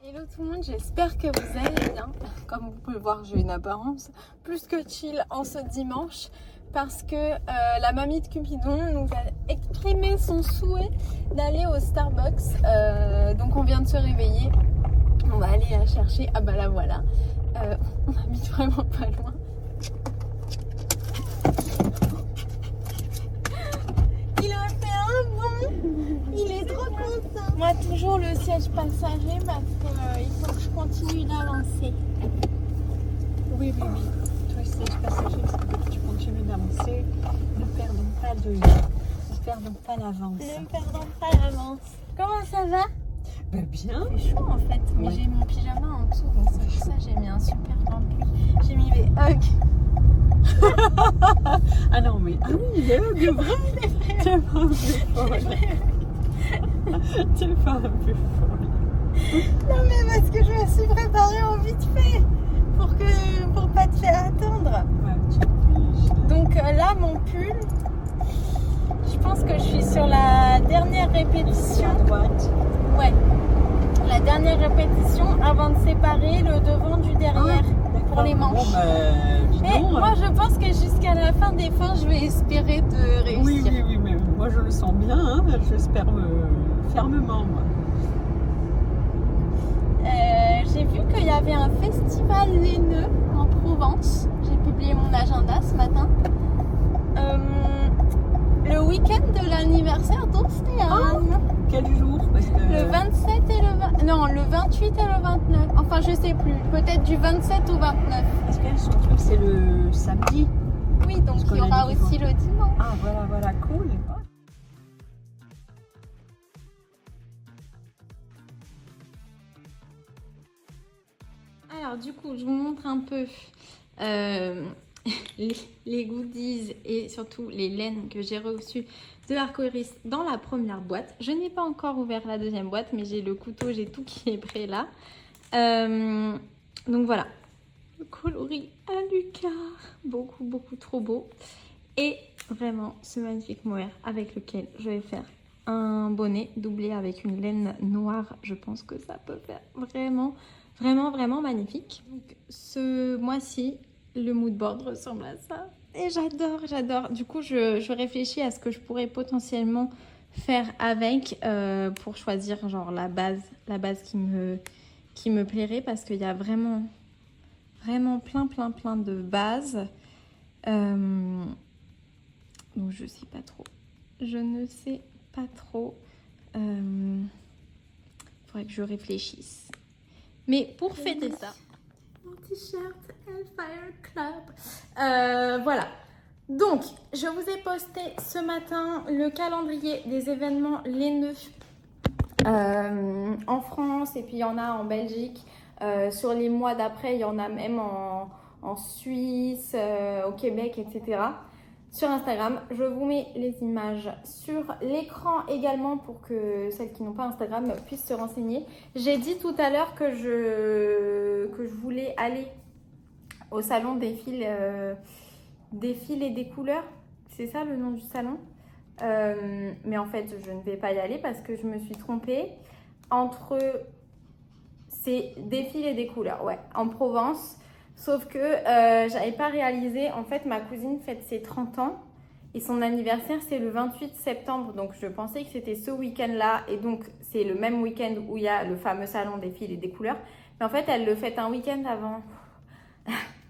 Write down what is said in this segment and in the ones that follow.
Hello tout le monde, j'espère que vous allez bien. Comme vous pouvez le voir, j'ai une apparence plus que chill en ce dimanche parce que la mamie de Cupidon nous a exprimé son souhait d'aller au Starbucks. Donc on vient de se réveiller, on va aller la chercher. Ah bah la voilà, on habite vraiment pas loin. Il a fait un bond, il est trop content. Moi toujours le siège passager parce qu'il faut que je continue d'avancer. Oui. Toi, le siège passager, c'est que tu continues d'avancer. Ne perdons pas de vue. Ne perdons pas l'avance. Ne perdons pas l'avance. Comment ça va? Bah, bien. Il fait chaud en fait, mais j'ai mon pyjama en dessous, donc c'est pour ça que j'ai mis un super grand pull. J'ai mis les hugs. Ah non, mais. Ah oui, il est là, de vrai. T'es pas un peu folle. T'es pas un peu folle. Non, mais parce que je me suis préparée en vite fait pour pas te faire attendre. Ouais, Donc là, mon pull, je pense que je suis sur la dernière répétition. à droite. Ouais, la dernière répétition avant de séparer le devant du derrière pour les manches. Bon, Et non, moi, je pense que jusqu'à la fin des fins, je vais espérer de réussir. Oui, mais moi je le sens bien, hein. J'espère fermement, moi. J'ai vu qu'il y avait un festival laineux en Provence. J'ai publié mon agenda ce matin. Le week-end de l'anniversaire d'Océane. Quel jour? Parce que... Le 27 et le 20... Non, le 28 et le 29. Enfin, je sais plus. Peut-être du 27 au 29. Parce qu'elle, son truc, c'est le samedi. Oui, donc il y aura aussi le dimanche. Ah, voilà, cool. Alors du coup, je vous montre un peu les goodies et surtout les laines que j'ai reçues de Arcoiris dans la première boîte. Je n'ai pas encore ouvert la deuxième boîte, mais j'ai le couteau, j'ai tout qui est prêt là. Donc voilà, le coloris à Lucas, beaucoup trop beau. Et vraiment ce magnifique mohair avec lequel je vais faire un bonnet doublé avec une laine noire. Je pense que ça peut faire vraiment magnifique. Donc ce mois-ci, le mood board ressemble à ça. Et j'adore. Du coup, je réfléchis à ce que je pourrais potentiellement faire avec pour choisir genre la base qui me plairait parce qu'il y a vraiment plein de bases. Donc je sais pas trop. Je ne sais pas trop. Faudrait que je réfléchisse. Mais pour fêter ça, mon t-shirt Hellfire Club. Voilà. Donc, je vous ai posté ce matin le calendrier des événements laineux en France et puis il y en a en Belgique. Sur les mois d'après, il y en a même en Suisse, au Québec, etc. Sur Instagram, je vous mets les images sur l'écran également pour que celles qui n'ont pas Instagram puissent se renseigner. J'ai dit tout à l'heure que je voulais aller au salon des fils et des couleurs. C'est ça le nom du salon. Mais en fait, je ne vais pas y aller parce que je me suis trompée entre... C'est des fils et des couleurs, ouais, en Provence. Sauf que j'avais pas réalisé, en fait ma cousine fête ses 30 ans et son anniversaire c'est le 28 septembre. Donc je pensais que c'était ce week-end là et donc c'est le même week-end où il y a le fameux salon des fils et des couleurs. Mais en fait elle le fête un week-end avant.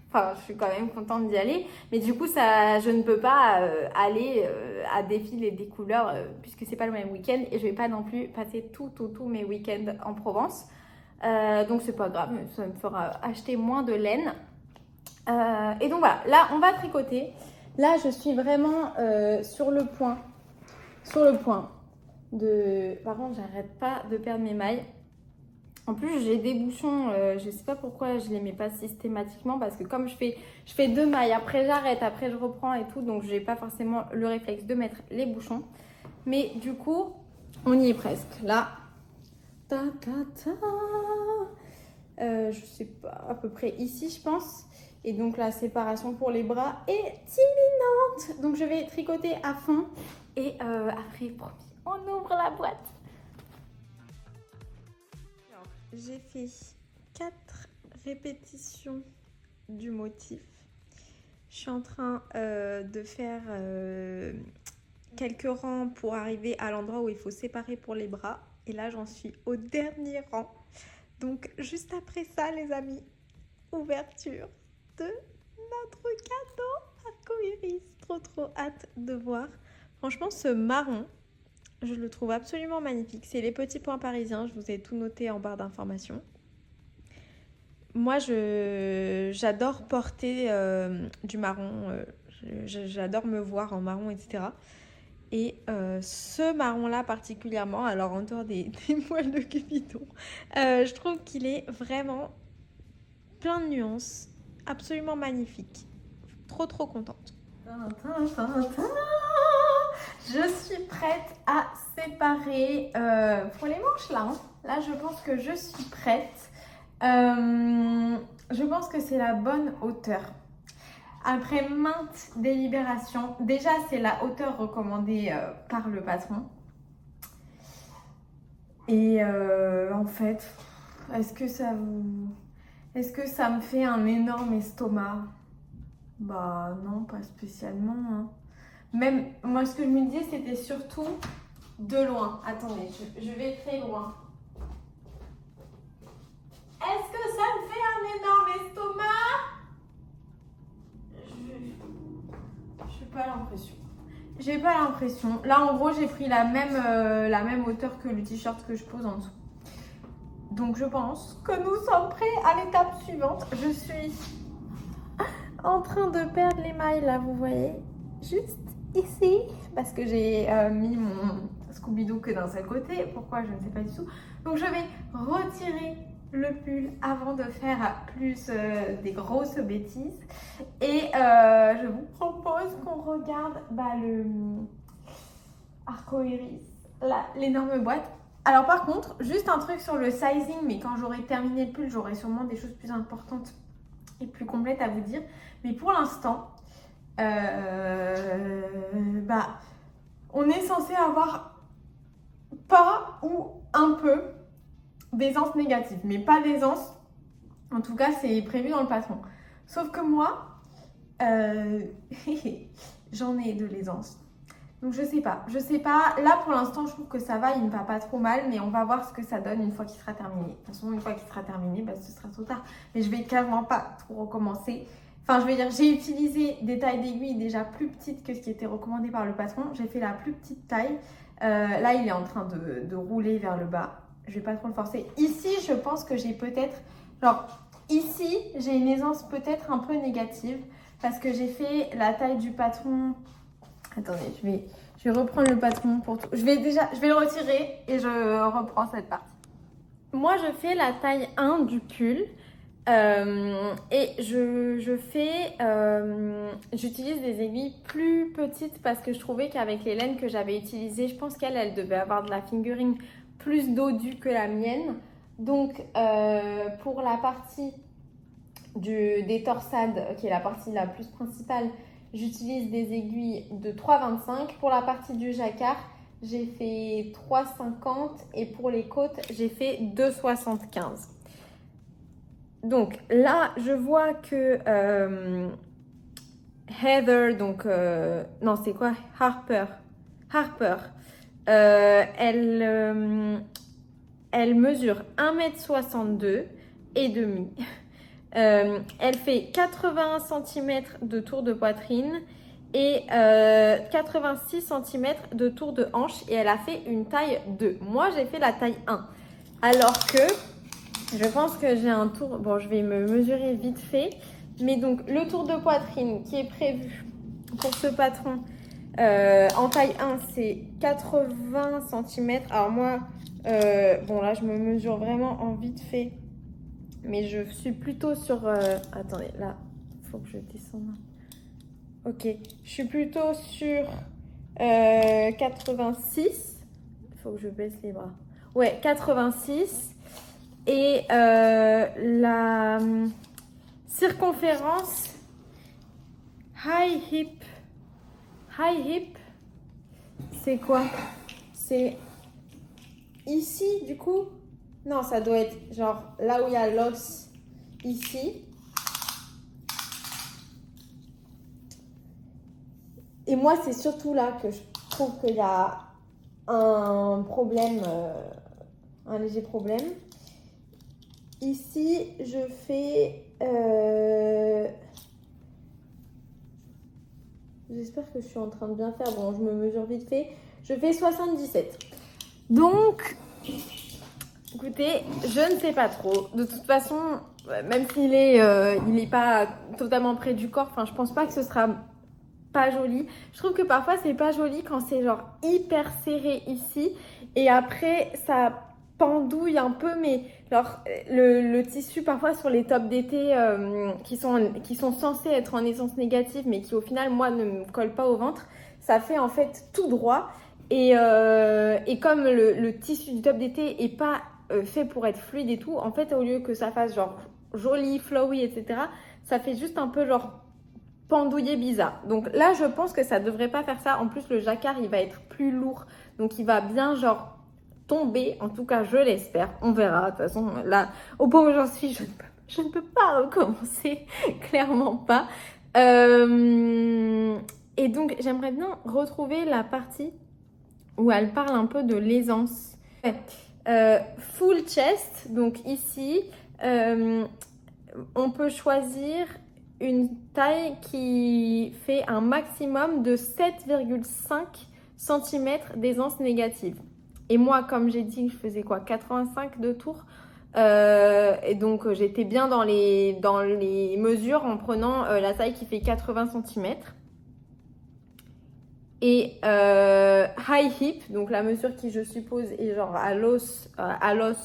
Enfin je suis quand même contente d'y aller. Mais du coup je ne peux pas aller à des fils et des couleurs puisque c'est pas le même week-end. Et je vais pas non plus passer tous mes week-ends en Provence. Donc c'est pas grave, ça me fera acheter moins de laine. Et donc voilà, là on va tricoter. Là je suis vraiment sur le point de... Par contre j'arrête pas de perdre mes mailles. En plus j'ai des bouchons, je sais pas pourquoi je les mets pas systématiquement parce que comme je fais 2 mailles, après j'arrête, après je reprends et tout, donc j'ai pas forcément le réflexe de mettre les bouchons. Mais du coup on y est presque. Là je sais pas, à peu près ici je pense. Et donc la séparation pour les bras est imminente. Donc je vais tricoter à fond. Et après, promis, on ouvre la boîte. j'ai fait 4 répétitions du motif. Je suis en train de faire quelques rangs pour arriver à l'endroit où il faut séparer pour les bras. Et là, j'en suis au dernier rang. Donc, juste après ça, les amis, ouverture de notre cadeau arco-iris. Trop hâte de voir. Franchement, ce marron, je le trouve absolument magnifique. C'est les petits points parisiens. Je vous ai tout noté en barre d'informations. Moi, j'adore porter du marron. J'adore me voir en marron, etc. Et ce marron-là particulièrement, alors en dehors des poils de Cupidon, je trouve qu'il est vraiment plein de nuances, absolument magnifique. Trop contente. Je suis prête à séparer pour les manches là. Là, je pense que je suis prête. Je pense que c'est la bonne hauteur. Après maintes délibérations, déjà c'est la hauteur recommandée par le patron. Et en fait, est-ce que ça me fait un énorme estomac? Bah non, pas spécialement. Hein. Même moi, ce que je me disais, c'était surtout de loin. Attendez, je vais très loin. Est-ce que ça me fait un énorme estomac? J'ai pas l'impression. Là, en gros, j'ai pris la même hauteur que le t-shirt que je pose en dessous. Donc, je pense que nous sommes prêts à l'étape suivante. Je suis en train de perdre les mailles, là, vous voyez. Juste ici. Parce que j'ai mis mon Scooby-Doo que d'un seul côté. Pourquoi, je ne sais pas du tout. Donc, je vais retirer le pull avant de faire plus des grosses bêtises. Et je vous propose qu'on regarde le arco-iris, l'énorme boîte. Alors par contre, juste un truc sur le sizing, mais quand j'aurai terminé le pull, j'aurai sûrement des choses plus importantes et plus complètes à vous dire. Mais pour l'instant, on est censé avoir pas ou un peu d'aisance négative, mais pas d'aisance. En tout cas, c'est prévu dans le patron. Sauf que moi, j'en ai de l'aisance. Donc je sais pas. Là pour l'instant, je trouve que ça va, il me va pas trop mal, mais on va voir ce que ça donne une fois qu'il sera terminé. De toute façon, une fois qu'il sera terminé, ce sera trop tard. Mais je vais carrément pas trop recommencer. Enfin, je veux dire, j'ai utilisé des tailles d'aiguilles déjà plus petites que ce qui était recommandé par le patron. J'ai fait la plus petite taille. Là, il est en train de rouler vers le bas. Je vais pas trop le forcer. Ici, je pense que j'ai peut-être... Ici, j'ai une aisance peut-être un peu négative parce que j'ai fait la taille du patron. Attendez, je vais reprendre le patron pour tout. Je vais le retirer et je reprends cette partie. Moi, je fais la taille 1 du pull et j'utilise des aiguilles plus petites parce que je trouvais qu'avec les laines que j'avais utilisées, je pense qu'elle devait avoir de la fingering plus dodue que la mienne. Donc, pour la partie des torsades, qui est la partie la plus principale, j'utilise des aiguilles de 3,25. Pour la partie du jacquard, j'ai fait 3,50 et pour les côtes, j'ai fait 2,75. Donc là, je vois que Heather, donc non, c'est quoi? Harper, elle mesure 1,62 m et demi. Elle fait 81 cm de tour de poitrine et 86 cm de tour de hanche et elle a fait une taille 2. Moi, j'ai fait la taille 1. Alors que je pense que j'ai un tour... Bon, je vais me mesurer vite fait. Mais donc, le tour de poitrine qui est prévu pour ce patron en taille 1, c'est 80 cm. Alors moi, bon là, je me mesure vraiment en vite fait. Mais je suis plutôt sur... attendez, là, il faut que je descende. Ok, je suis plutôt sur 86. Il faut que je baisse les bras. Ouais, 86. Et la circonférence high hip, c'est quoi? C'est ici, du coup? Non, ça doit être genre là où il y a l'os ici. Et moi, c'est surtout là que je trouve qu'il y a un problème, un léger problème. Ici, je fais... J'espère que je suis en train de bien faire. Bon, je me mesure vite fait. Je fais 77. Donc, écoutez, je ne sais pas trop. De toute façon, même s'il est pas totalement près du corps, enfin, je pense pas que ce sera pas joli. Je trouve que parfois, c'est pas joli quand c'est genre hyper serré ici. Et après, ça pendouille un peu, mais alors, le tissu parfois sur les tops d'été qui sont censés être en essence négative, mais qui au final, moi, ne me collent pas au ventre, ça fait en fait tout droit. Et comme le tissu du top d'été est pas fait pour être fluide et tout, en fait, au lieu que ça fasse genre joli, flowy, etc., ça fait juste un peu genre pendouillé bizarre. Donc là, je pense que ça devrait pas faire ça. En plus, le jacquard, il va être plus lourd, donc il va bien genre tomber. En tout cas, je l'espère. On verra. De toute façon, là, au point où j'en suis, je ne peux pas recommencer. Clairement pas. Et donc, j'aimerais bien retrouver la partie où elle parle un peu de l'aisance. Full chest, donc ici, on peut choisir une taille qui fait un maximum de 7,5 cm d'aisance négative. Et moi, comme j'ai dit, je faisais quoi, 85 de tour. Et donc, j'étais bien dans les mesures en prenant la taille qui fait 80 cm. Et high hip, donc la mesure qui, je suppose, est genre à l'os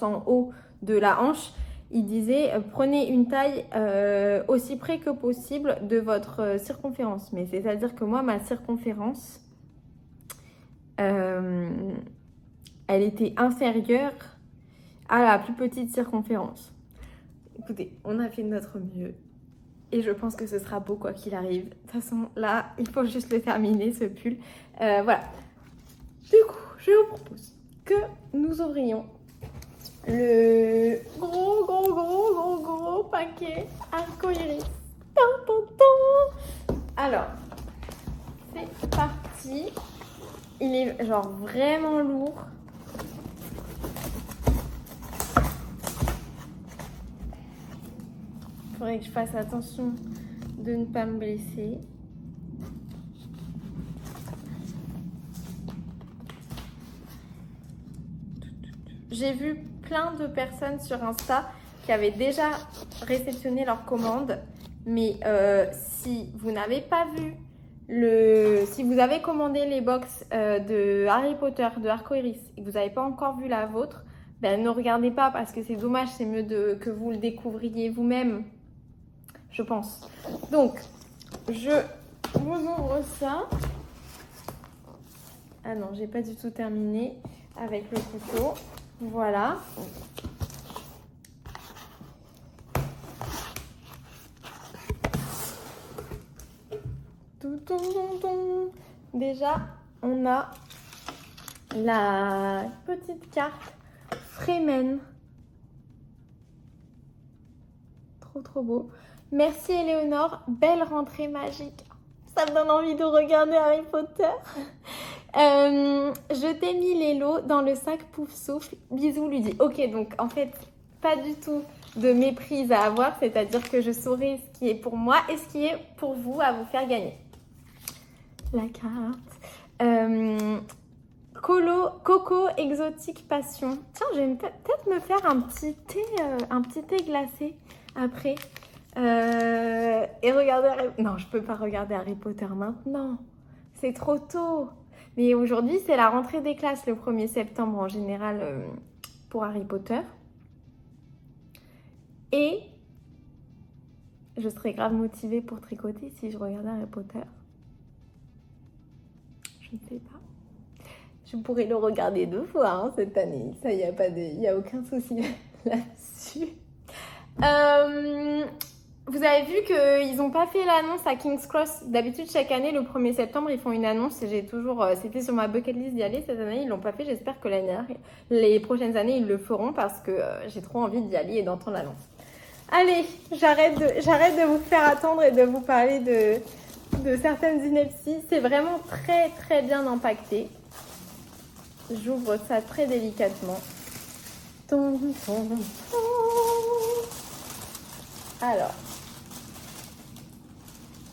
en haut de la hanche. Il disait, prenez une taille aussi près que possible de votre circonférence. Mais c'est-à-dire que moi, ma circonférence, elle était inférieure à la plus petite circonférence. Écoutez, on a fait de notre mieux. Et je pense que ce sera beau quoi qu'il arrive. De toute façon, là, il faut juste le terminer, ce pull. Voilà. Du coup, je vous propose que nous ouvrions le gros paquet arco-iris. Alors, c'est parti. Il est genre vraiment lourd. Il faudrait que je fasse attention de ne pas me blesser. J'ai vu plein de personnes sur Insta qui avaient déjà réceptionné leur commande. Mais si vous n'avez pas vu, si vous avez commandé les box de Harry Potter, de Arcoiris, et que vous n'avez pas encore vu la vôtre, ben, ne regardez pas parce que c'est dommage, c'est mieux que vous le découvriez vous-même, je pense. Donc, je vous ouvre ça. Ah non, j'ai pas du tout terminé avec le couteau. Voilà. Déjà, on a la petite carte Fremen. Trop beau. Merci Éléonore, belle rentrée magique. Ça me donne envie de regarder Harry Potter. Je t'ai mis les lots dans le sac pouf souffle. Bisous Ludie. Ok, donc en fait, pas du tout de méprise à avoir, c'est-à-dire que je saurai ce qui est pour moi et ce qui est pour vous à vous faire gagner. La carte. Coco exotique passion. Tiens, je vais peut-être me faire un petit thé glacé après. Et regarder Non, je peux pas regarder Harry Potter maintenant. C'est trop tôt. Mais aujourd'hui, c'est la rentrée des classes le 1er septembre en général pour Harry Potter. Et je serais grave motivée pour tricoter si je regardais Harry Potter. Je ne sais pas. Je pourrais le regarder 2 fois hein, cette année. Ça, il n'y a aucun souci là-dessus. Vous avez vu qu'ils n'ont pas fait l'annonce à King's Cross. D'habitude, chaque année, le 1er septembre, ils font une annonce. J'ai toujours, c'était sur ma bucket list d'y aller. Cette année, ils l'ont pas fait. J'espère que les prochaines années, ils le feront parce que j'ai trop envie d'y aller et d'entendre l'annonce. Allez, j'arrête de vous faire attendre et de vous parler de certaines inepties. C'est vraiment très, très bien empaqueté. J'ouvre ça très délicatement. Alors.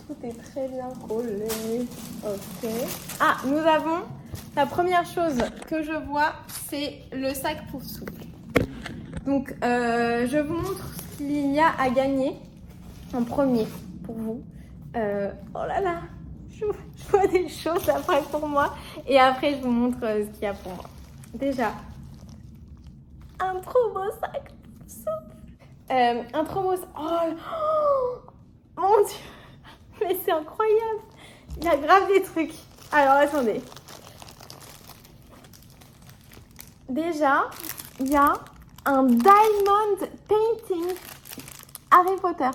Tout est très bien collé. Ok. Ah, nous avons la première chose que je vois, c'est le sac pour souple. Donc, je vous montre ce qu'il y a à gagner en premier pour vous. Oh là là, je vois des choses après pour moi. Et après, je vous montre ce qu'il y a pour moi. Déjà, un trop beau sac pour souple. Un trop beau... Oh, mon Dieu. Mais c'est incroyable. Il y a grave des trucs. Alors, attendez. Déjà, il y a un diamond painting Harry Potter.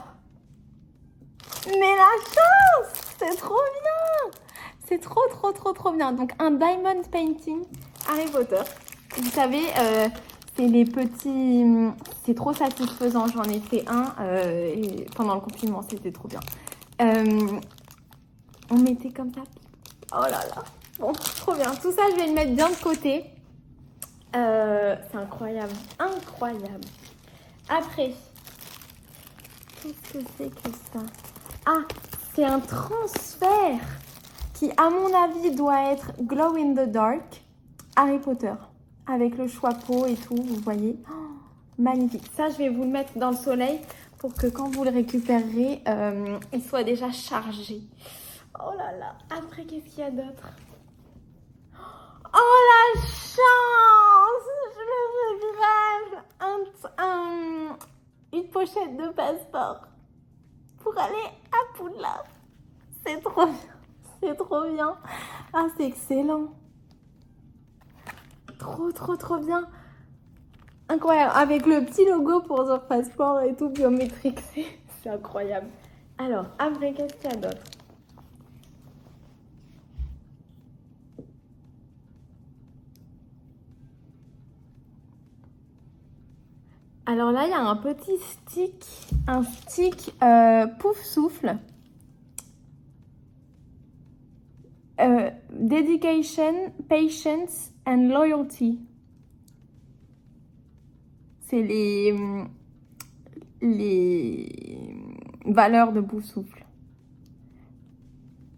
Mais la chance! C'est trop bien! C'est trop bien. Donc, un diamond painting Harry Potter. Vous savez, c'est les petits... C'est trop satisfaisant. J'en ai fait un et pendant le confinement. C'était trop bien. On mettait comme ça. Oh là là. Bon, trop bien. Tout ça, je vais le mettre bien de côté. C'est incroyable. Incroyable. Après, qu'est-ce que c'est que ça? Ah, c'est un transfert qui, à mon avis, doit être Glow in the Dark Harry Potter. Avec le chapeau et tout, vous voyez. Oh, magnifique. Ça, je vais vous le mettre dans le soleil pour que quand vous le récupérerez, il soit déjà chargé. Oh là là. Après, qu'est-ce qu'il y a d'autre? Oh la chance! Je me rêve! Une pochette de passeport pour aller à Poudlard. C'est trop bien. C'est trop bien. Ah, c'est excellent. Trop bien. Incroyable. Avec le petit logo pour leur passeport et tout biométrique. C'est incroyable. Alors, après, qu'est-ce qu'il y a d'autre? Alors là, il y a un petit stick pouf souffle. Dedication, patience and loyalty. C'est les valeurs de pouf souffle.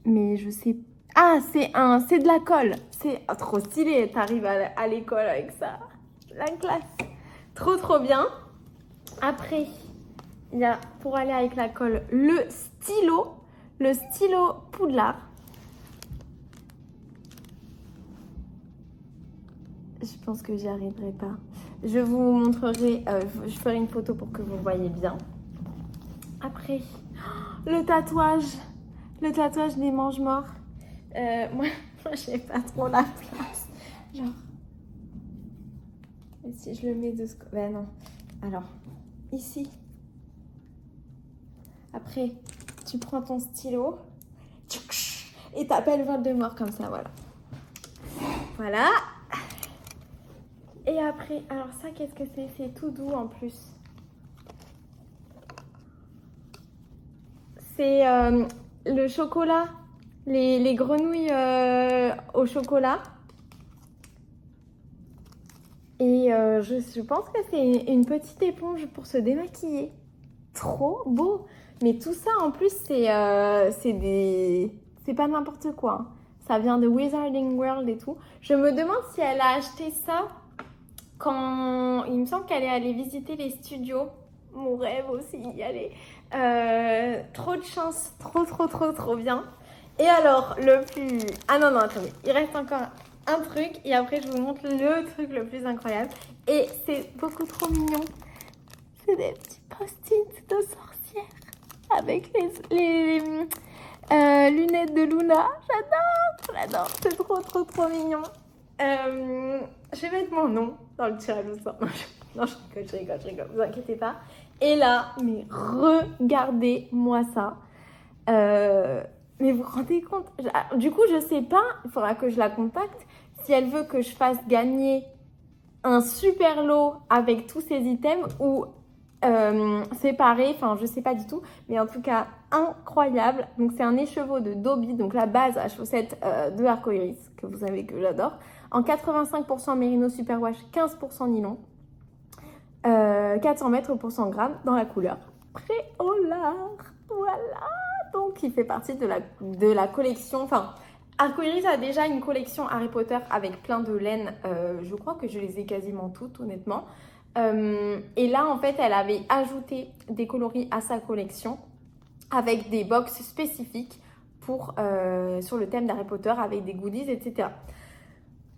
Mais je sais... Ah, c'est de la colle. C'est trop stylé. T'arrives à l'école avec ça. La classe. Trop bien. Après, il y a pour aller avec la colle le stylo Poudlard. Je pense que j'y arriverai pas. Je vous montrerai, je ferai une photo pour que vous voyez bien. Après, le tatouage des mange-morts. Moi j'ai pas trop la place. Genre, et si je le mets de ce côté, ben non. Alors, ici. Après, tu prends ton stylo et t'appelles Voldemort comme ça, voilà. Voilà. Et après, alors ça, qu'est-ce que c'est? C'est tout doux en plus. C'est le chocolat, les grenouilles au chocolat. Et je pense que c'est une petite éponge pour se démaquiller. Trop beau. Mais tout ça, en plus, c'est pas n'importe quoi. Hein. Ça vient de Wizarding World et tout. Je me demande si elle a acheté ça quand... Il me semble qu'elle est allée visiter les studios. Mon rêve aussi, y aller. Trop de chance. Trop bien. Et alors, le plus... Ah non, attendez. Il reste encore un truc. Et après, je vous montre le truc le plus incroyable. Et c'est beaucoup trop mignon. C'est des petits post-it de sorcière. Avec les lunettes de Luna. J'adore. C'est trop mignon. Je vais mettre mon nom dans le tirage au sort. Non, je rigole. Vous inquiétez pas. Et là, mais regardez-moi ça. Mais vous vous rendez compte? Du coup, je sais pas, il faudra que je la contacte. Si elle veut que je fasse gagner un super lot avec tous ces items ou séparés, enfin je sais pas du tout. Mais en tout cas, incroyable. Donc c'est un écheveau de Dobby, donc la base à chaussettes de Arcoiris, que vous savez que j'adore. En 85% Merino Superwash, 15% nylon. 400 mètres pour 100 grammes dans la couleur Préolard. Voilà, donc il fait partie de la collection. Enfin, Arcoiris a déjà une collection Harry Potter avec plein de laines. Je crois que je les ai quasiment toutes, honnêtement. Et là, en fait, elle avait ajouté des coloris à sa collection avec des box spécifiques sur le thème d'Harry Potter avec des goodies, etc.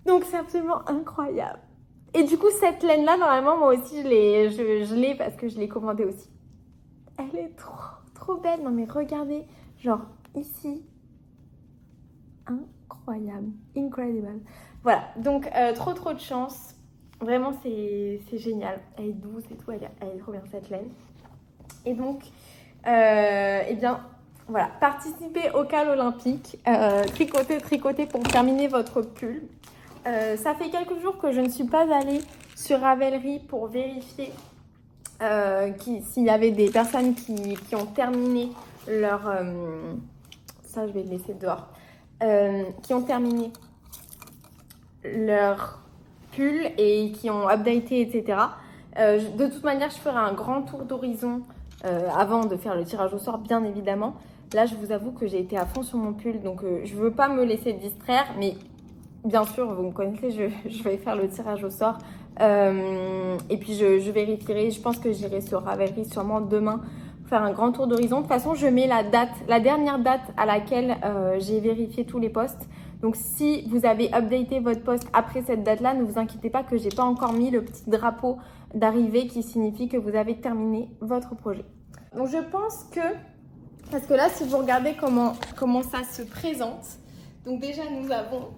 Donc, c'est absolument incroyable. Et du coup, cette laine-là, normalement, moi aussi, je l'ai parce que je l'ai commandée aussi. Elle est trop belle. Non, mais regardez, genre ici. Incroyable. Incredible. Voilà, donc trop de chance. Vraiment, c'est génial. Elle est douce et tout, elle est trop bien, cette laine. Et donc, eh bien, voilà, participez au cal olympique. Tricotez pour terminer votre pull. Ça fait quelques jours que je ne suis pas allée sur Ravelry pour vérifier s'il y avait des personnes qui ont terminé leur... ça, je vais le laisser dehors. Qui ont terminé leur pull et qui ont updaté, etc. De toute manière, je ferai un grand tour d'horizon avant de faire le tirage au sort, bien évidemment. Là, je vous avoue que j'ai été à fond sur mon pull, donc je ne veux pas me laisser distraire, mais... Bien sûr, vous me connaissez, je vais faire le tirage au sort. Et puis, je vérifierai. Je pense que j'irai sur Ravelry sûrement demain faire un grand tour d'horizon. De toute façon, je mets la dernière date à laquelle j'ai vérifié tous les posts. Donc, si vous avez updaté votre post après cette date-là, ne vous inquiétez pas que j'ai pas encore mis le petit drapeau d'arrivée qui signifie que vous avez terminé votre projet. Donc, je pense que... Parce que là, si vous regardez comment ça se présente. Donc, déjà, nous avons...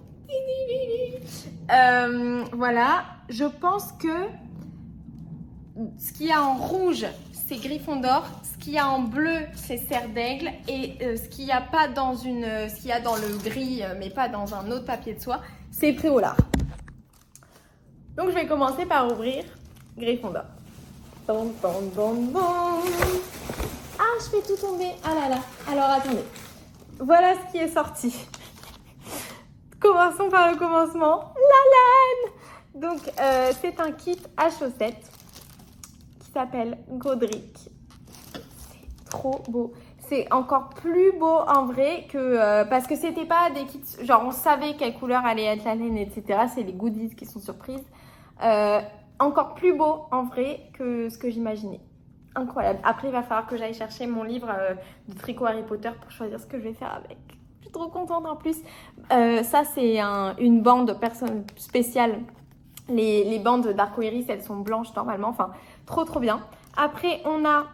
voilà, je pense que ce qu'il y a en rouge, c'est Gryffondor, ce qu'il y a en bleu, c'est Serre d'Aigle, et ce qu'il y a pas dans ce qu'il y a dans le gris, mais pas dans un autre papier de soie, c'est Préolard. Donc je vais commencer par ouvrir Gryffondor. Bon. Ah, je fais tout tomber. Ah là là. Alors attendez. Voilà ce qui est sorti. Commençons par le commencement. La laine. Donc, c'est un kit à chaussettes qui s'appelle Godric. C'est trop beau. C'est encore plus beau en vrai que... parce que c'était pas des kits... Genre, on savait quelle couleur allait être la laine, etc. C'est les goodies qui sont surprises. Encore plus beau en vrai que ce que j'imaginais. Incroyable. Après, il va falloir que j'aille chercher mon livre de tricot Harry Potter pour choisir ce que je vais faire avec. Je suis trop contente en plus. Ça, c'est une bande spéciale. Les bandes d'Arcoiris, elles sont blanches normalement. Enfin, trop bien. Après, on a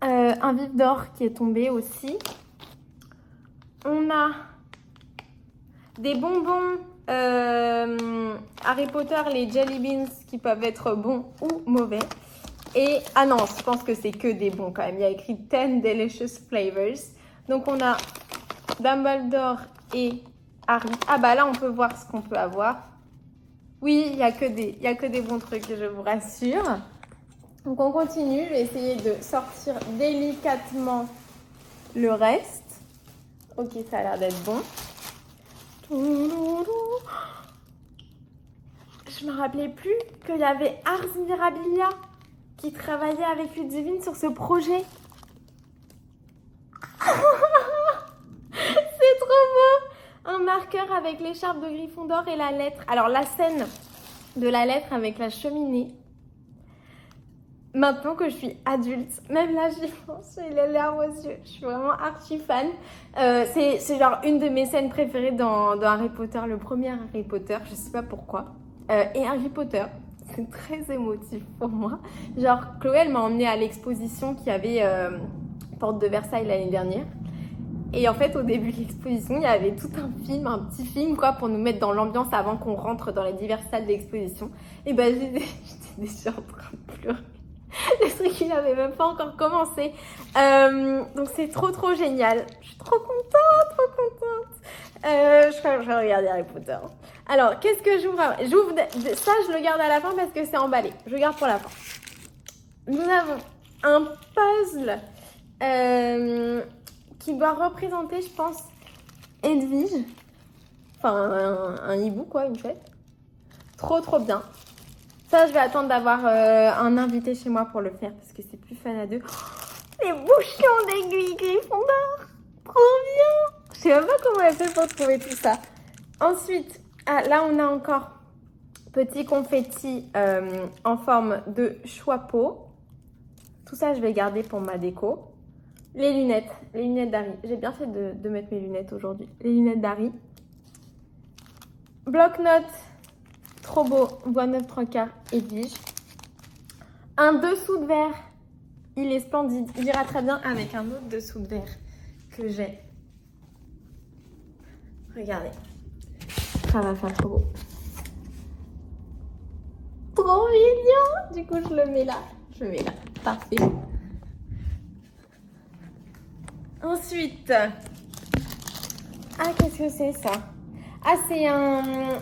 un vif d'or qui est tombé aussi. On a des bonbons Harry Potter, les Jelly Beans qui peuvent être bons ou mauvais. Et, ah non, je pense que c'est que des bons quand même. Il y a écrit 10 delicious flavors. Donc, on a Dumbledore et Harry. Ah bah là, on peut voir ce qu'on peut avoir. Oui, il y a que des bons trucs, je vous rassure. Donc, on continue. Je vais essayer de sortir délicatement le reste. Ok, ça a l'air d'être bon. Je me rappelais plus qu'il y avait Ars Mirabilia qui travaillait avec Ludivine sur ce projet. C'est trop beau! Un marqueur avec l'écharpe de Gryffondor et la lettre. Alors, la scène de la lettre avec la cheminée. Maintenant que je suis adulte, même là, j'y pense, j'ai les larmes aux yeux. Je suis vraiment archi fan. C'est genre une de mes scènes préférées dans Harry Potter, le premier Harry Potter. Je sais pas pourquoi. Et Harry Potter, c'est très émotif pour moi. Genre, Chloé, elle m'a emmenée à l'exposition qu'il y avait Porte de Versailles l'année dernière. Et en fait, au début de l'exposition, il y avait tout un petit film, quoi, pour nous mettre dans l'ambiance avant qu'on rentre dans les diverses salles d'exposition. Et ben, j'étais déjà en train de pleurer. Le truc, il n'avait même pas encore commencé. Donc c'est trop génial. Je suis trop contente. Je vais regarder Harry Potter. Alors, qu'est-ce que j'ouvre après? Ça, je le garde à la fin parce que c'est emballé. Je garde pour la fin. Nous avons un puzzle qui doit représenter, je pense, Edwige. Enfin, un hibou, quoi, une chouette. Trop bien. Ça, je vais attendre d'avoir un invité chez moi pour le faire parce que c'est plus fun à deux. Oh, les bouchons d'aiguilles Gryffondor. Trop bien. Je sais même pas comment elle fait pour trouver tout ça. Ensuite, là, on a encore petit confetti en forme de choix-peau. Tout ça, je vais garder pour ma déco. Les lunettes d'Harry. J'ai bien fait de mettre mes lunettes aujourd'hui. Les lunettes d'Harry. Bloc-notes. Trop beau. Bois 9 3/4 Edwige. Un dessous de verre. Il est splendide. Il ira très bien avec un autre dessous de verre que j'ai. Regardez. Ça va faire trop beau. Trop mignon. Du coup, je le mets là. Parfait. Ensuite. Qu'est-ce que c'est ça? C'est un...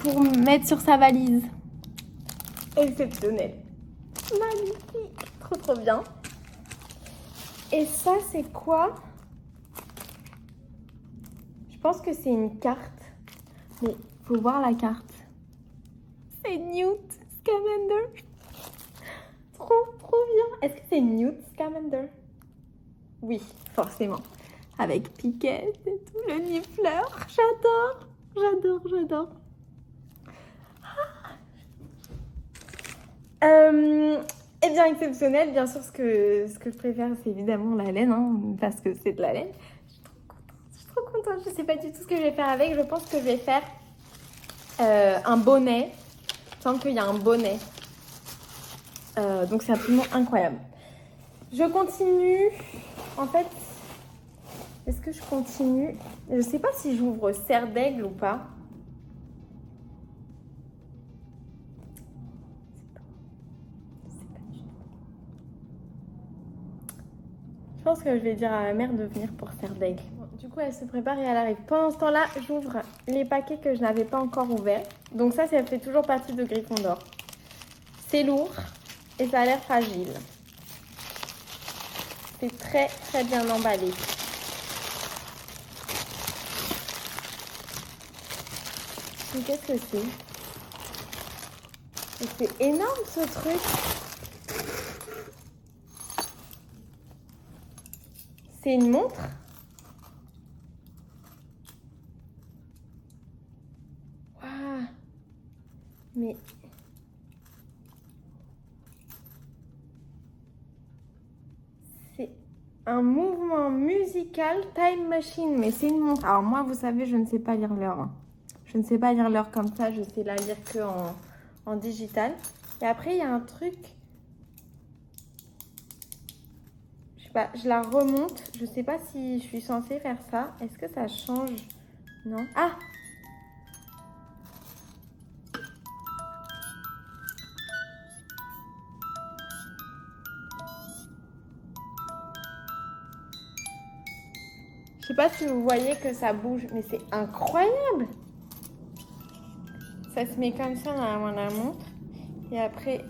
pour mettre sur sa valise. Exceptionnel. Magnifique. Trop bien. Et ça, c'est quoi? Je pense que c'est une carte. Mais faut voir la carte. C'est Newt Scamander. Trop bien. Est-ce que c'est Newt Scamander? Oui, forcément. Avec Piquette et tout, le nifleur. J'adore. Eh bien, exceptionnel. Bien sûr, ce que je préfère, c'est évidemment la laine, hein, parce que c'est de la laine. Je suis trop contente. Je sais pas du tout ce que je vais faire avec. Je pense que je vais faire un bonnet. Il semble qu'il y a un bonnet. Donc, c'est absolument incroyable. Je continue. En fait, est-ce que je continue? Je sais pas si j'ouvre Serre d'Aigle ou pas. Je pense que je vais dire à ma mère de venir pour Serre d'Aigle. Bon, du coup, elle se prépare et elle arrive. Pendant ce temps-là, j'ouvre les paquets que je n'avais pas encore ouverts. Donc ça fait toujours partie de Gryffondor. C'est lourd et ça a l'air fragile. C'est très bien emballé. Mais qu'est-ce que c'est? C'est énorme ce truc. C'est une montre? Waouh! Mais... c'est un mouvement musical time machine. Mais c'est une montre. Alors moi, vous savez, je ne sais pas lire l'heure. Je ne sais pas lire l'heure comme ça. Je sais la lire que en digital. Et après, il y a un truc... je sais pas, je la remonte. Je sais pas si je suis censée faire ça. Est-ce que ça change? Non. Ah! Je sais pas si vous voyez que ça bouge, mais c'est incroyable! Ça se met comme ça dans la montre. Et après,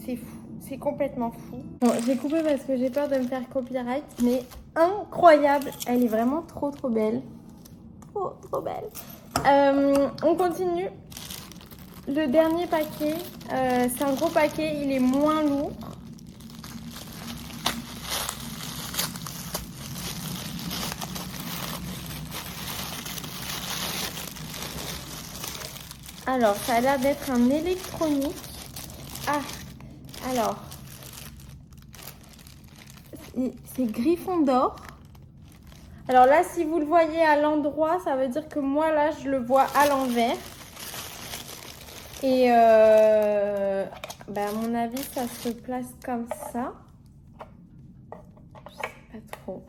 c'est fou. C'est complètement fou. Bon, j'ai coupé parce que j'ai peur de me faire copyright, mais incroyable. Elle est vraiment trop belle. Trop belle. On continue. Le dernier paquet, c'est un gros paquet. Il est moins lourd. Alors, ça a l'air d'être un électronique. Alors, c'est Gryffondor. Alors là, si vous le voyez à l'endroit, ça veut dire que moi, là, je le vois à l'envers. Et à mon avis, ça se place comme ça. Je sais pas trop.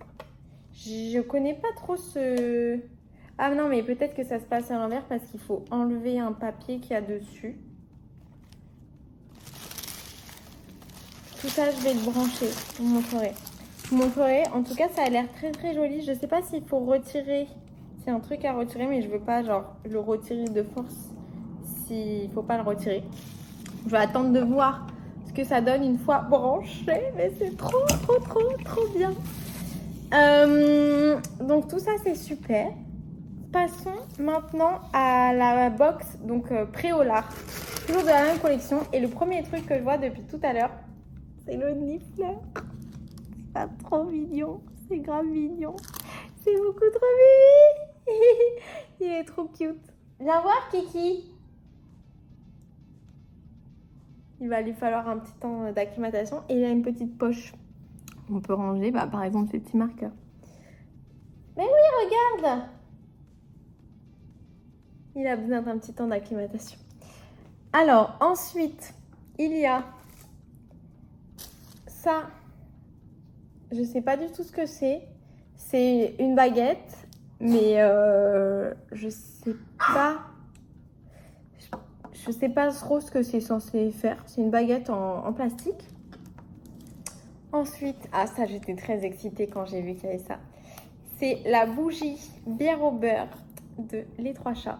Je connais pas trop ce... Ah non, mais peut-être que ça se passe à l'envers parce qu'il faut enlever un papier qu'il y a dessus. Tout ça, je vais le brancher. Je vous montrerai. Je vous montrerai. En tout cas, ça a l'air très très joli. Je sais pas s'il faut retirer. C'est un truc à retirer, mais je veux pas genre le retirer de force. S'il faut pas le retirer. Je vais attendre de voir ce que ça donne une fois branché. Mais c'est trop bien. Donc tout ça, c'est super. Passons maintenant à la box, donc Préolard. Toujours de la même collection. Et le premier truc que je vois depuis tout à l'heure, c'est le Niffler. C'est pas trop mignon. C'est grave mignon. C'est beaucoup trop mignon. Il est trop cute. Viens voir, Kiki. Il va lui falloir un petit temps d'acclimatation. Et il a une petite poche. On peut ranger, par exemple, ces petits marqueurs. Mais oui, regarde. Il a besoin d'un petit temps d'acclimatation. Alors, ensuite, il y a ça. Je sais pas du tout ce que c'est. C'est une baguette, mais je sais pas. Je sais pas trop ce que c'est censé faire. C'est une baguette en plastique. Ensuite, ça, j'étais très excitée quand j'ai vu qu'il y avait ça. C'est la bougie bière au beurre de Les Trois Chats.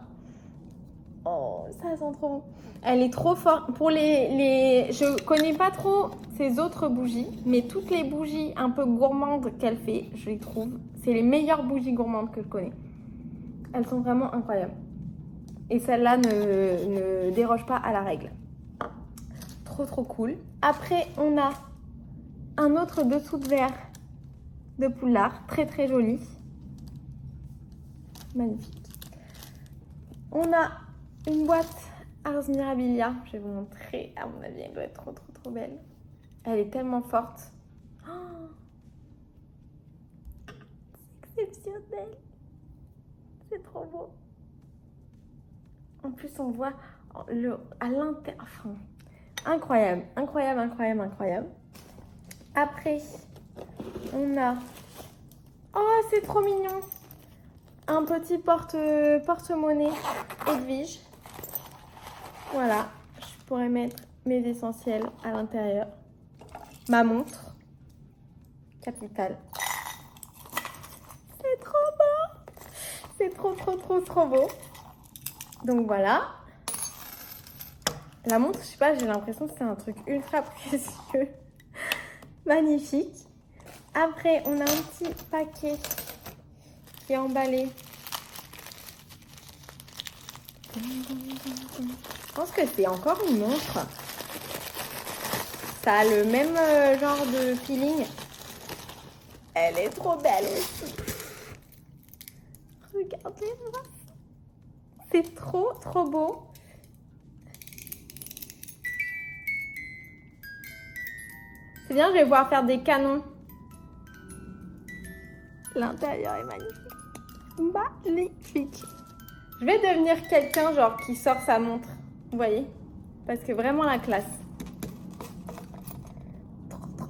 Oh, ça sent trop bon. Elle est trop forte. Pour je connais pas trop ces autres bougies, mais toutes les bougies un peu gourmandes qu'elle fait, je les trouve. C'est les meilleures bougies gourmandes que je connais. Elles sont vraiment incroyables. Et celle-là ne déroge pas à la règle. Trop cool. Après, on a un autre dessous de verre de Poulard. Très joli. Magnifique. On a une boîte Ars Mirabilia. Je vais vous montrer. À mon avis, elle doit être trop belle. Elle est tellement forte. Oh, c'est exceptionnel. C'est trop beau. En plus, on voit à l'intérieur. Enfin, incroyable. Après, on a... Oh, c'est trop mignon. Un petit porte-monnaie Edwige. Voilà, je pourrais mettre mes essentiels à l'intérieur. Ma montre. Capitale. C'est trop beau. C'est trop beau. Donc voilà. La montre, je sais pas, j'ai l'impression que c'est un truc ultra précieux. Magnifique. Après, on a un petit paquet qui est emballé. Je pense que c'est encore une montre. Ça a le même genre de feeling. Elle est trop belle aussi. Regardez-moi. C'est trop beau. C'est bien, je vais pouvoir faire des canons. L'intérieur est magnifique. Je vais devenir quelqu'un genre qui sort sa montre. Vous voyez? Parce que vraiment la classe. Trop bien.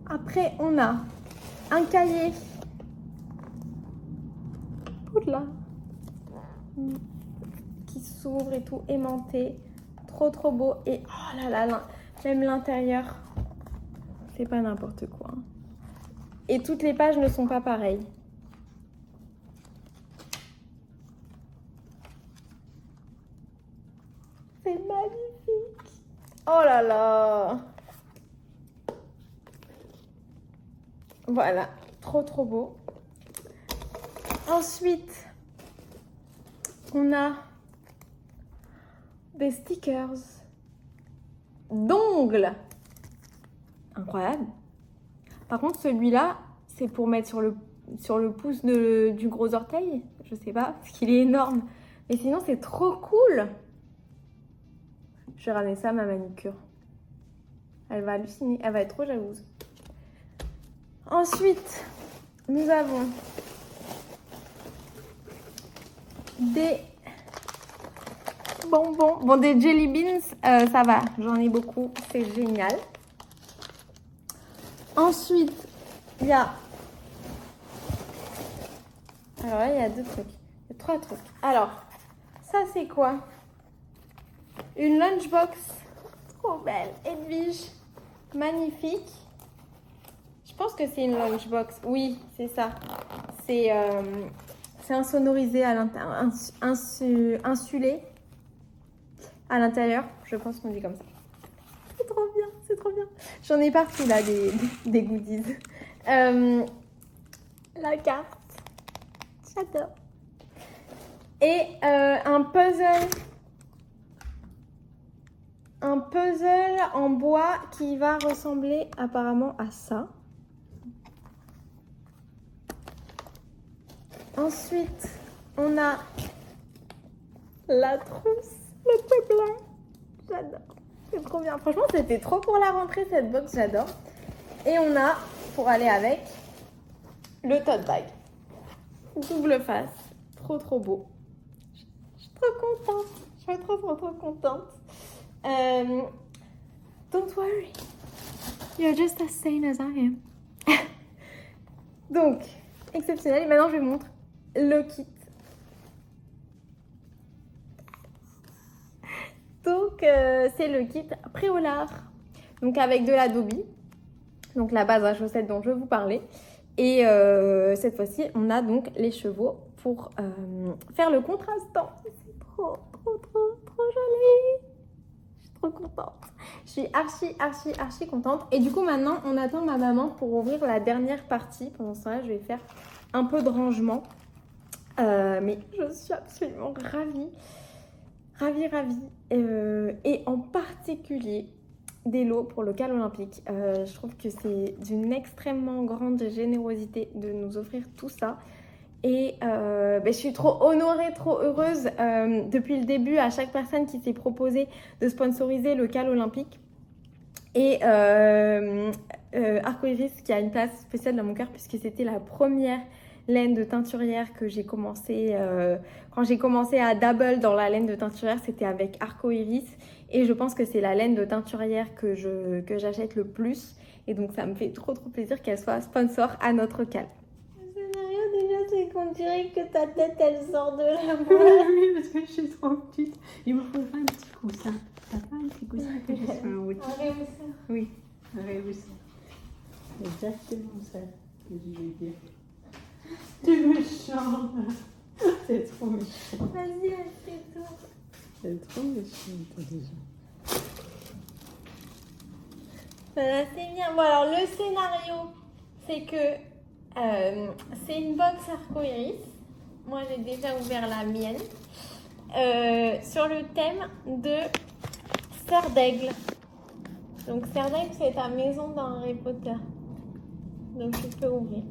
Après, on a un cahier. Là. Qui s'ouvre et tout, aimanté. Trop beau. Et oh là, même l'intérieur. C'est pas n'importe quoi. Et toutes les pages ne sont pas pareilles. C'est magnifique. Oh là là. Voilà, trop beau. Ensuite, on a des stickers d'ongles. Incroyable. Par contre, celui-là, c'est pour mettre sur le pouce du gros orteil. Je sais pas, parce qu'il est énorme. Mais sinon, c'est trop cool. Je vais ramener ça à ma manicure. Elle va halluciner. Elle va être trop jalouse. Ensuite, nous avons des bonbons. Bon, des jelly beans, ça va. J'en ai beaucoup. C'est génial. Ensuite, il y a... Alors là, il y a deux trucs. Il y a trois trucs. Alors, ça, c'est quoi? Une lunchbox. Trop belle. Edwige. magnifique. Je pense que c'est une lunchbox. Oui, c'est ça. C'est insonorisé à l'intérieur, insulé à l'intérieur. Je pense qu'on dit comme ça. C'est trop bien, c'est trop bien. J'en ai partout là des goodies. La carte. J'adore. Et un puzzle. Un puzzle en bois qui va ressembler apparemment à ça. Ensuite, on a la trousse, le peplin. J'adore. C'est trop bien. Franchement, c'était trop pour la rentrée cette box, j'adore. Et on a, pour aller avec, le tote bag. Double face. Trop trop beau. Je suis trop contente. Je suis trop contente. Don't worry. You're just as sane as I am. Donc, exceptionnel. Et maintenant, je vous montre le kit. Donc, c'est le kit Préolard. Donc, avec de l'adobe. Donc, la base à chaussettes dont je vous parlais. Et cette fois-ci, on a donc les chevaux pour faire le contrastant. C'est trop joli. Je suis trop contente. Je suis archi contente. Et du coup, maintenant, on attend ma maman pour ouvrir la dernière partie. Pendant ce temps-là, je vais faire un peu de rangement. Mais je suis absolument ravie. Et en particulier des lots pour le Cal Olympique. Je trouve que c'est d'une extrêmement grande générosité de nous offrir tout ça. Et je suis trop honorée, trop heureuse depuis le début à chaque personne qui s'est proposée de sponsoriser le Cal Olympique. Et Arcoiris qui a une place spéciale dans mon cœur puisque c'était la première laine de teinturière que j'ai commencé quand j'ai commencé à double dans la laine de teinturière, c'était avec Arcoiris et je pense que c'est la laine de teinturière que j'achète le plus et donc ça me fait trop plaisir qu'elle soit sponsor à notre Cal. Le scénario déjà c'est qu'on dirait que ta tête elle sort de la boîte. Oui, parce que je suis trop petite. Il me faudra un petit coussin. T'as pas un petit coussin que j'ai sur un haut? Un réhausseur. Oui, un réhausseur. Exactement ça que je vais dire. Tu es méchant. C'est trop méchant. Vas-y, assieds-toi. C'est trop méchant, toi, déjà. Voilà, c'est bien. Bon, alors le scénario, c'est que c'est une box Arcoiris. Moi, j'ai déjà ouvert la mienne. Sur le thème de Serre d'Aigle. Donc, Serre d'Aigle, c'est ta maison dans Harry Potter. Donc, tu peux ouvrir.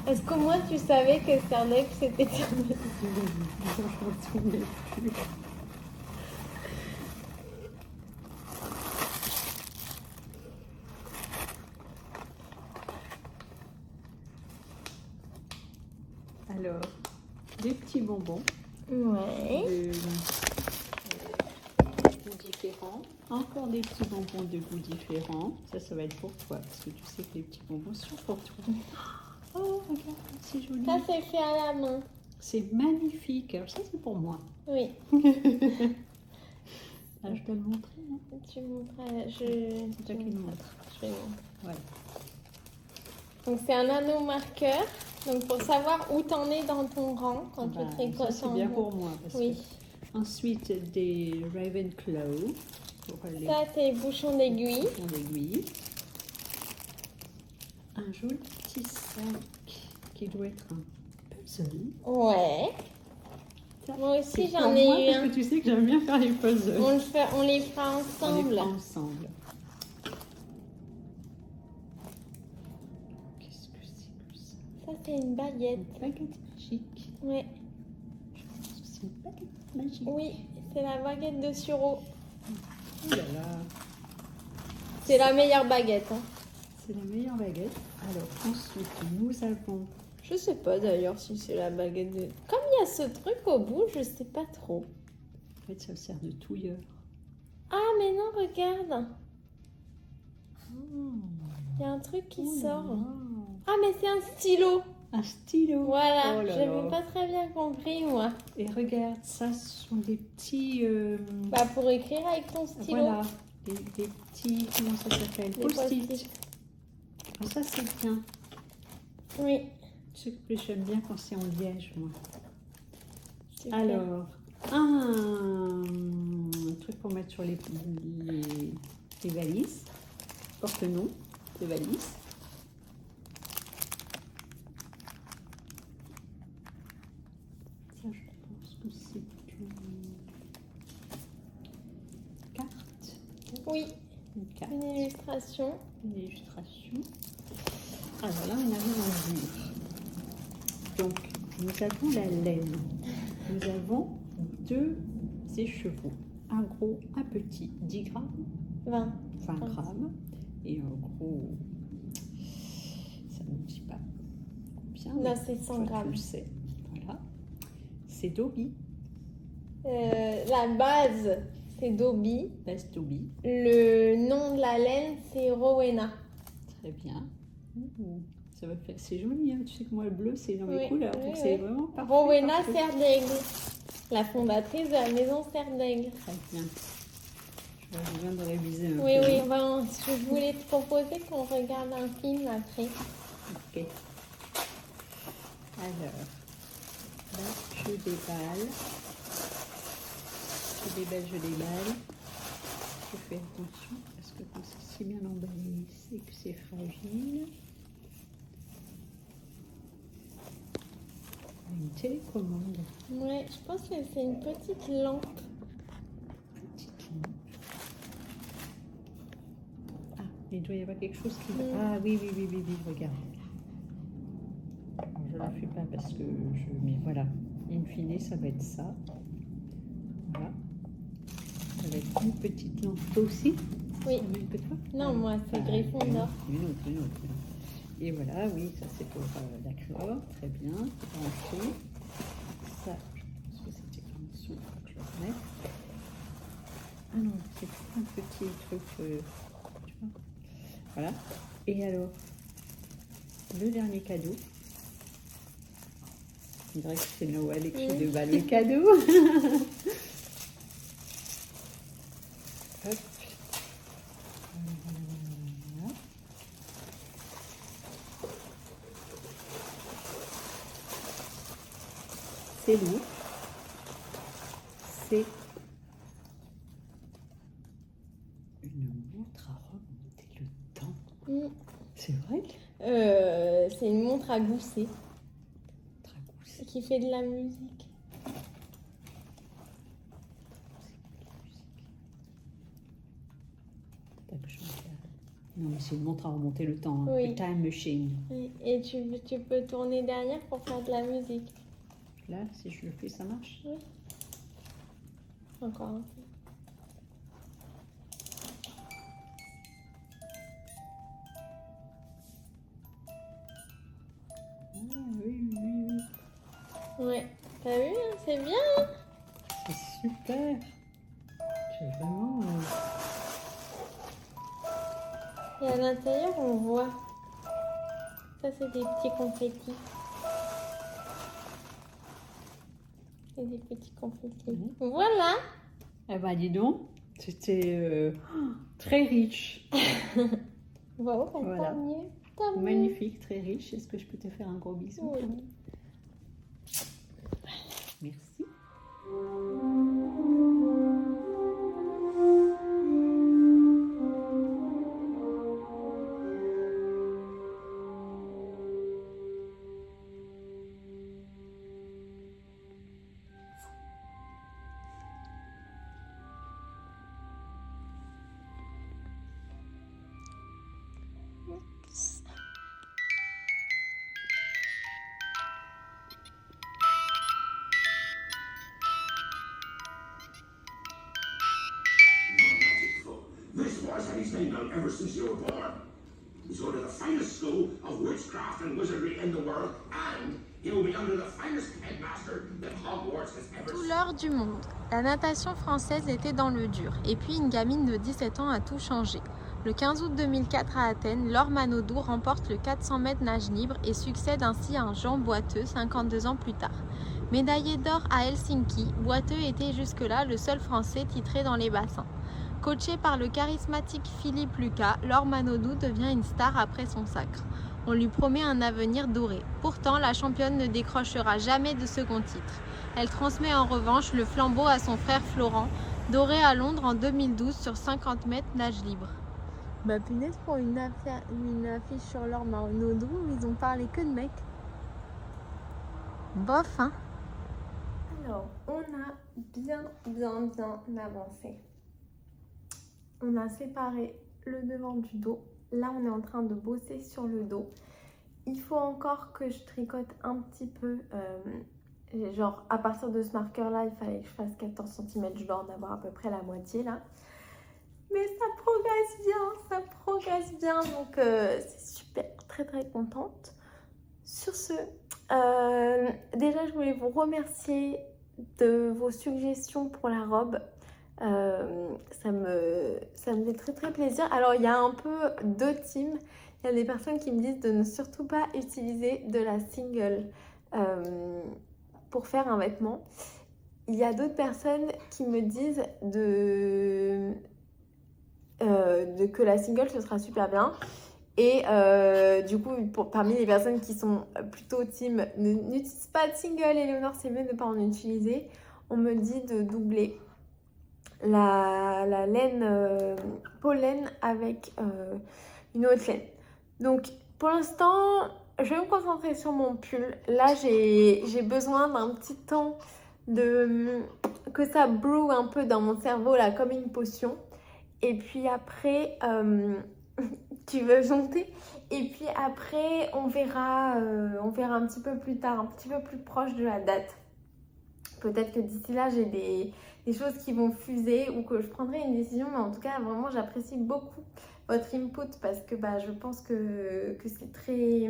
Est-ce qu'au moins tu savais que Serre d'Aigle, c'était ta maison? Alors, des petits bonbons. Ouais. De goûts différents. Encore des petits bonbons de goûts différents. Ça va être pour toi, parce que tu sais que les petits bonbons sont pour toi. Oh, regarde, c'est joli. Ça, c'est fait à la main. C'est magnifique. Alors ça, c'est pour moi. Oui. Ah, je dois le montrer. Hein. Tu montres. C'est toi qui le montre. Je vais le montrer. Voilà. Donc, c'est un anneau marqueur. Donc, pour savoir où t'en es dans ton rang quand tu tricotes. Ça, c'est bien pour moi. Parce oui. que... Ensuite, des Ravenclaw. Ça, c'est bouchon d'aiguille. Un joli petit sac qui doit être un puzzle. Ouais. Ça, moi aussi, c'est j'en pour ai moi, eu parce un. que tu sais que j'aime bien faire les puzzles. On les fera ensemble. On les fera ensemble. Qu'est-ce que c'est que ça? Ça, c'est une baguette. Une baguette magique. Ouais. C'est une baguette magique. Oui, c'est la baguette de Suro. Oh là là. C'est la meilleure baguette. Hein. C'est la meilleure baguette. Alors ensuite, nous avons... Je sais pas d'ailleurs si c'est la baguette de... Comme il y a ce truc au bout, je sais pas trop. En fait, ça sert de touilleur. Ah, mais non, regarde. Il y a un truc qui sort. Ah, mais c'est un stylo. Un stylo. Voilà, Oh là je là. n'ai pas très bien compris moi. Et regarde, ça, ce sont des petits... Bah pour écrire avec ton stylo. voilà, des petits... Comment ça s'appelle? Des Post-it. post-it. Ah, ça, c'est bien. Oui. Ce que j'aime bien quand c'est en liège, moi. Super. Alors, un truc pour mettre sur les valises. Porte-nous de valises. Ça, je pense que c'est une carte. Oui, Une carte, une illustration. une illustration. Alors là, on arrive en dur. Donc, nous avons la laine. Nous avons 2 écheveaux. Un gros, un petit, 10 grammes, 20. 20 grammes. Et un gros, ça ne me dit pas combien. Là, mais c'est 100 toi, grammes. Tu le sais. Voilà. C'est Dobby. La base, c'est Dobby. Base Dobby. Le nom de la laine, c'est Rowena. Très bien. Ça va faire, c'est joli, hein. Tu sais que moi le bleu c'est dans mes Oui, couleurs, oui, donc oui. c'est vraiment parfait. Rowena parfait. Serre d'Aigle, la fondatrice de la maison Serre d'Aigle. Très bien. Je viens de réviser un Oui, peu. oui, ben, je voulais te proposer qu'on regarde un film après. Ok. Alors, là, je déballe. Je déballe. Je fais attention parce que quand c'est si bien emballé, c'est que c'est fragile. Une télécommande. Ouais, je pense que c'est une petite lampe. Petite lampe. Ah, il doit y avoir quelque chose qui... Mm. Ah oui, regarde. Alors, je ne le fais pas parce que je... Mais voilà, in fine, ça va être ça. Voilà. Ça va être une petite lampe. Toi aussi? Oui. La même que toi? Non, moi, c'est Gryffondor. Une autre. Et voilà, oui, ça c'est pour d'accord. Très bien. Branché. Ça, je pense que c'était en dessous. Je vais remettre. Ah non, c'est tout un petit truc. Tu vois. Voilà. Et alors, le dernier cadeau. On dirait que c'est Noël et que je déballe le cadeau. Hop. Voilà. C'est lourd. C'est une montre à remonter le temps. Mm. C'est vrai? C'est une montre à gousset Tragousse. qui fait de la musique. Non, mais c'est une montre à remonter le temps. Hein. Oui. The Time Machine. Oui. Et tu peux tourner derrière pour faire de la musique. Là, si je le fais, ça marche? Oui. Encore un peu. Ah, oui. Ouais. T'as vu, hein, c'est bien. Hein. C'est super. J'ai vraiment... Et à l'intérieur, on voit. Ça, c'est des petits confettis. C'est des petits confettis. Mhm. Voilà. Eh ben, dis donc, c'était très riche. Bon, bah, Voilà. tant mieux. Tant mieux. Magnifique, très riche. Est-ce que je peux te faire un gros bisou? Oui. Merci. This boy's had his name out ever since you were born. He's going to the finest school of witchcraft and wizardry in the world, and he'll be under the finest headmaster that Hogwarts has ever Tout seen. l'heure du monde. La natation française était dans le dur. Et puis une gamine de 17 ans a tout changé. Le 15 août 2004 à Athènes, Laure Manodou remporte le 400 mètres nage libre et succède ainsi à Jean Boiteux 52 ans plus tard. Médaillé d'or à Helsinki, Boiteux était jusque-là le seul Français titré dans les bassins. Coaché par le charismatique Philippe Lucas, Laure Manodou devient une star après son sacre. On lui promet un avenir doré. Pourtant, la championne ne décrochera jamais de second titre. Elle transmet en revanche le flambeau à son frère Florent, doré à Londres en 2012 sur 50 mètres nage libre. Bah punaise, pour une affiche sur Laure Manodou, ils ont parlé que de mecs. Bof, hein. Alors, on a bien avancé. On a séparé le devant du dos. Là, on est en train de bosser sur le dos. Il faut encore que je tricote un petit peu. Genre, à partir de ce marqueur-là, il fallait que je fasse 14 cm. Je dois en avoir à peu près la moitié, là. Mais ça progresse bien. Donc, c'est super, très contente. Sur ce, déjà, je voulais vous remercier de vos suggestions pour la robe. Ça me fait très plaisir. Alors, il y a un peu deux teams. Il y a des personnes qui me disent de ne surtout pas utiliser de la single pour faire un vêtement. Il y a d'autres personnes qui me disent que la single ce sera super bien. Et du coup, parmi les personnes qui sont plutôt team n'utilise pas de single, Éléonore, c'est mieux de ne pas en utiliser. On me dit de doubler la laine pollen avec une autre laine. Donc pour l'instant, je vais me concentrer sur mon pull. Là, j'ai besoin d'un petit temps que ça brew un peu dans mon cerveau là, comme une potion. Et puis après, tu veux monter. Et puis après, on verra un petit peu plus tard, un petit peu plus proche de la date. Peut-être que d'ici là, j'ai des choses qui vont fuser ou que je prendrai une décision. Mais en tout cas, vraiment, j'apprécie beaucoup votre input parce que je pense que c'est très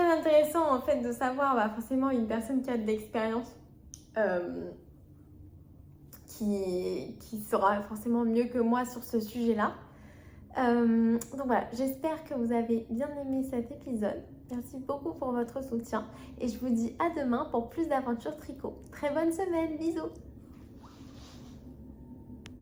intéressant en fait de savoir forcément une personne qui a de l'expérience qui sera forcément mieux que moi sur ce sujet-là. Donc voilà, j'espère que vous avez bien aimé cet épisode. Merci beaucoup pour votre soutien et je vous dis à demain pour plus d'aventures tricot. Très bonne semaine, bisous!